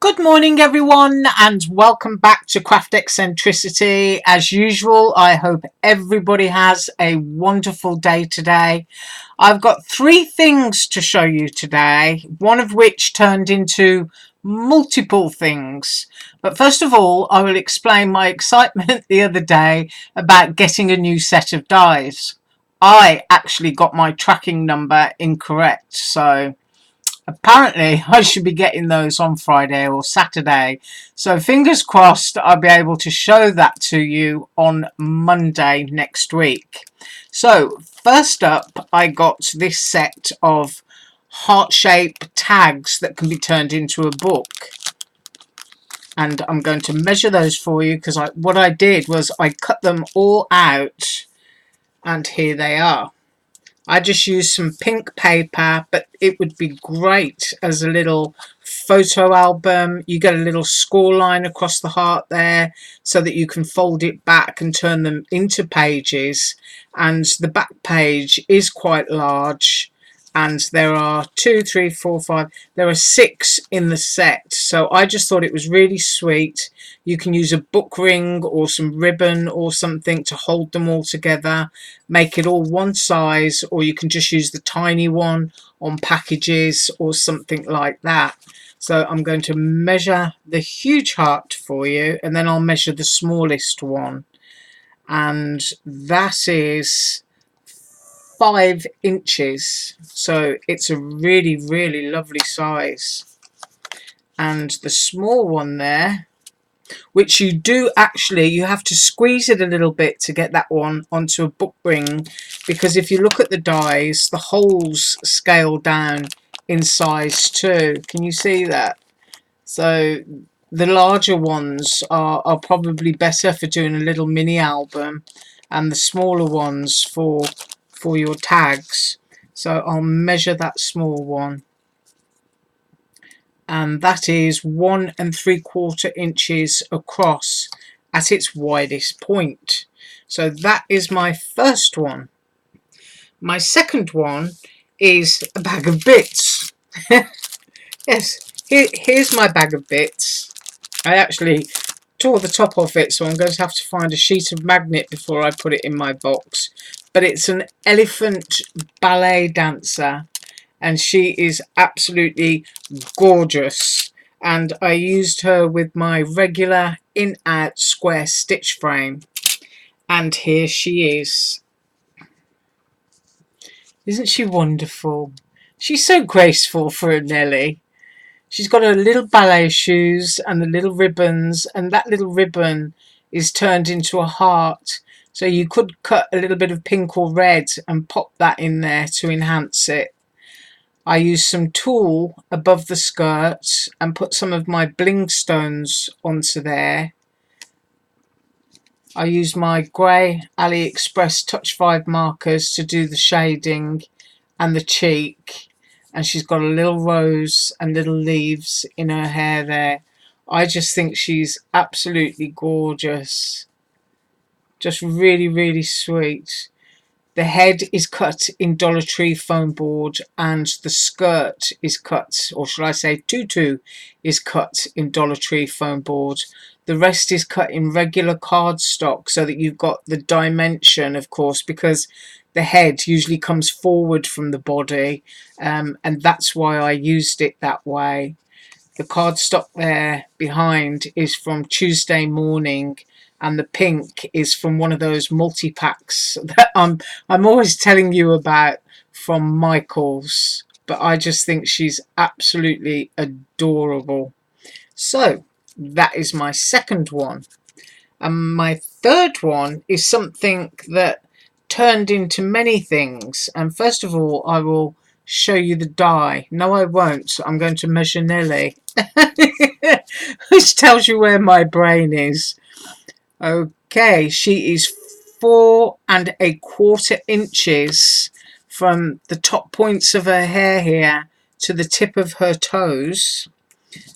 Good morning everyone and welcome back to Craft Eccentricity. As usual, I hope everybody has a wonderful day today. I've got three things to show you today, one of which turned into multiple things. But first of all, I will explain my excitement the other day about getting a new set of dies. I actually got my tracking number incorrect, so apparently I should be getting those on Friday or Saturday, so fingers crossed I'll be able to show that to you on Monday next week. So first up, I got this set of heart-shaped tags that can be turned into a book, and I'm going to measure those for you because what I did was I cut them all out and here they are. I just used some pink paper, but it would be great as a little photo album. You get a little score line across the heart there so that you can fold it back and turn them into pages. And the back page is quite large. And there are 2, 3, 4, 5. There are 6 in the set. So I just thought it was really sweet. You can use a book ring or some ribbon or something to hold them all together. Make it all one size, or you can just use the tiny one on packages or something like that. So I'm going to measure the huge heart for you, and then I'll measure the smallest one. And that is 5 inches, so it's a really lovely size. And the small one there, which you do actually, you have to squeeze it a little bit to get that one onto a book ring, because if you look at the dies, the holes scale down in size too. Can you see that? So the larger ones are probably better for doing a little mini album, and the smaller ones for your tags. So I'll measure that small one, and that is 1 3/4 inches across at its widest point. So that is my first one. My second one is a bag of bits. Yes, here's my bag of bits. I actually tore the top off it, so I'm going to have to find a sheet of magnet before I put it in my box. But it's an elephant ballet dancer, and she is absolutely gorgeous, and I used her with my regular in-out square stitch frame, and here she is. Isn't she wonderful? She's so graceful for a Nelly. She's got her little ballet shoes and the little ribbons, and that little ribbon is turned into a heart. So you could cut a little bit of pink or red and pop that in there to enhance it. I used some tulle above the skirt and put some of my bling stones onto there. I used my grey AliExpress Touch 5 markers to do the shading and the cheek. And she's got a little rose and little leaves in her hair there. I just think she's absolutely gorgeous. Just really sweet. The head is cut in Dollar Tree foam board, and the skirt is cut, or should I say tutu is cut in Dollar Tree foam board. The rest is cut in regular cardstock, so that you've got the dimension, of course, because the head usually comes forward from the body, and that's why I used it that way. The cardstock there behind is from Tuesday Morning, and the pink is from one of those multi-packs that I'm always telling you about from Michael's. But I just think she's absolutely adorable. So that is my second one. And my third one is something that turned into many things. And first of all, I will show you the die. No, I won't. I'm going to measure Nelly. Which tells you where my brain is. Okay, she is 4 1/4 inches from the top points of her hair here to the tip of her toes.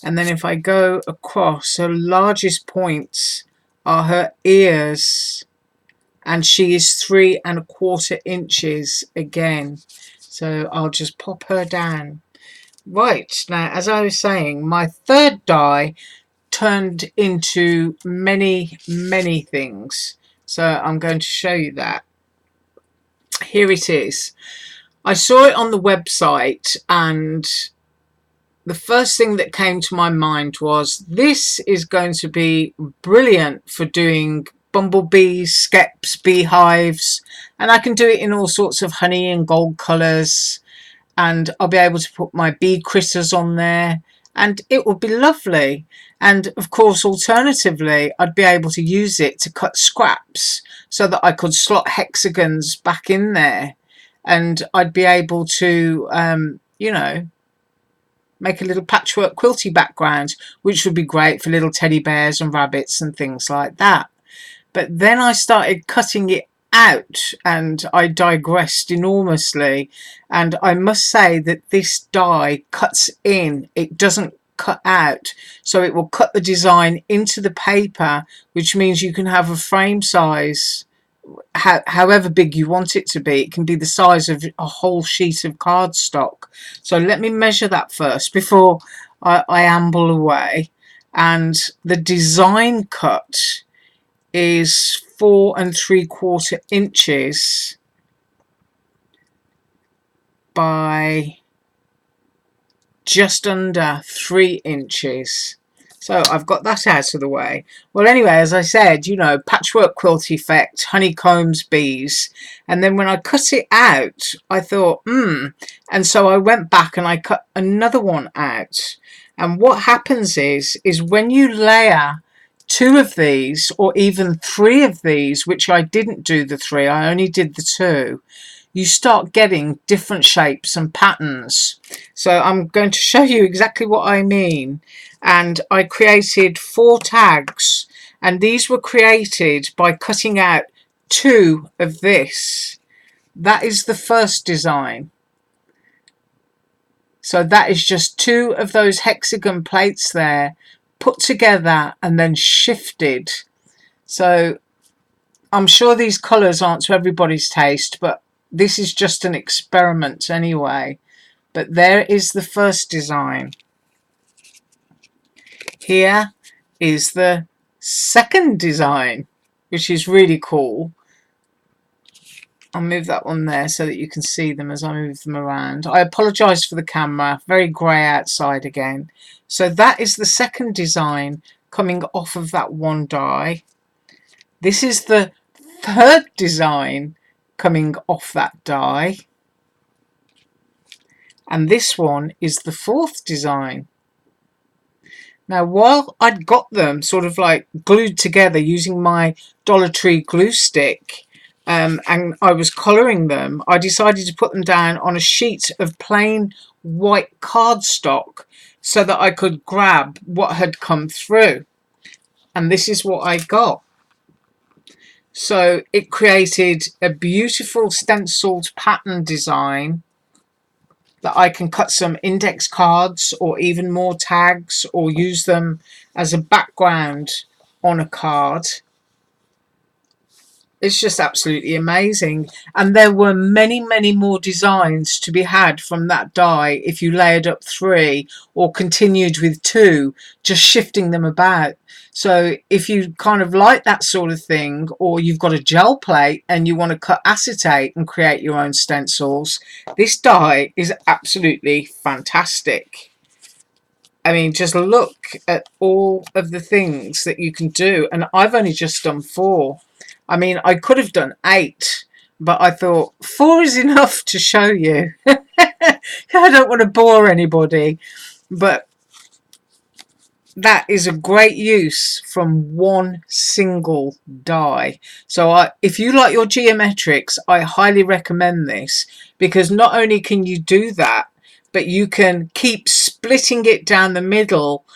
And then if I go across, her largest points are her ears, and she is 3 1/4 inches again. So I'll just pop her down. Right, now as I was saying, my third die turned into many things. So I'm going to show you that. Here it is. I saw it on the website, and the first thing that came to my mind was this is going to be brilliant for doing bumblebees, skeps, beehives, and I can do it in all sorts of honey and gold colours, and I'll be able to put my bee critters on there, and it would be lovely. And of course, alternatively, I'd be able to use it to cut scraps so that I could slot hexagons back in there, and I'd be able to you know, make a little patchwork quilty background, which would be great for little teddy bears and rabbits and things like that. But then I started cutting it out, and I digressed enormously, and I must say that this die cuts in, it doesn't cut out, so it will cut the design into the paper, which means you can have a frame size however big you want it to be. It can be the size of a whole sheet of cardstock. So let me measure that first before I amble away. And the design cut is 4¾ inches by just under 3 inches. So I've got that out of the way. Well, anyway, as I said, you know, patchwork quilt effect, honeycombs, bees. And then when I cut it out, I thought, And so I went back and I cut another one out. And what happens is when you layer 2 of these, or even 3 of these, which I didn't do the 3, I only did the 2, you start getting different shapes and patterns. So I'm going to show you exactly what I mean. And I created 4 tags, and these were created by cutting out 2 of this. That is the first design. So that is just 2 of those hexagon plates there, put together and then shifted. So I'm sure these colours aren't to everybody's taste, but this is just an experiment anyway. But there is the first design. Here is the second design, which is really cool. I'll move that one there so that you can see them as I move them around. I apologise for the camera, very grey outside again. So that is the second design coming off of that one die. This is the third design coming off that die. And this one is the fourth design. Now, while I'd got them sort of like glued together using my Dollar Tree glue stick, and I was colouring them, I decided to put them down on a sheet of plain white cardstock so that I could grab what had come through. And this is what I got. So it created a beautiful stenciled pattern design that I can cut some index cards or even more tags, or use them as a background on a card. It's just absolutely amazing. And there were many more designs to be had from that die if you layered up 3 or continued with 2, just shifting them about. So if you kind of like that sort of thing, or you've got a gel plate and you want to cut acetate and create your own stencils, this die is absolutely fantastic. I mean, just look at all of the things that you can do. And I've only just done 4. I mean, I could have done 8, but I thought 4 is enough to show you. I don't want to bore anybody, but that is a great use from one single die. So if you like your geometrics, I highly recommend this, because not only can you do that, but you can keep splitting it down the middle,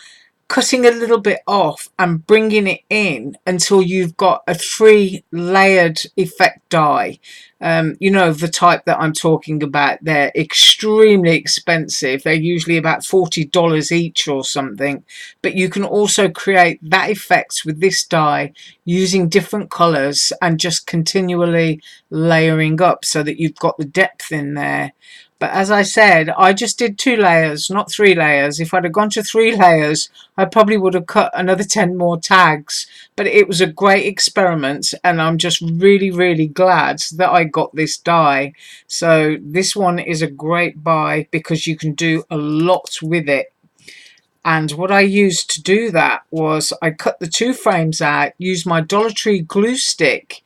cutting a little bit off and bringing it in until you've got a 3-layered effect die. You know, the type that I'm talking about. They're extremely expensive. They're usually about $40 each or something. But you can also create that effect with this die using different colours and just continually layering up so that you've got the depth in there. But as I said, I just did 2 layers, not 3 layers. If I'd have gone to 3 layers, I probably would have cut another 10 more tags. But it was a great experiment, and I'm just really glad that I got this die. So this one is a great buy because you can do a lot with it. And what I used to do that was I cut the 2 frames out, used my Dollar Tree glue stick.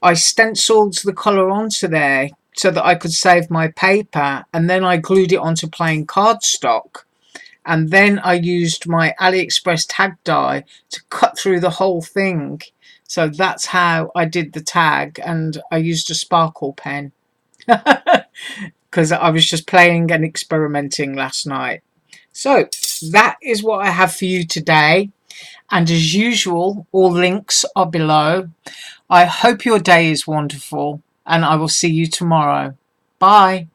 I stenciled the colour onto there so that I could save my paper, and then I glued it onto plain cardstock, and then I used my AliExpress tag die to cut through the whole thing. So that's how I did the tag, and I used a sparkle pen because I was just playing and experimenting last night. So that is what I have for you today, and as usual, all links are below. I hope your day is wonderful, and I will see you tomorrow. Bye.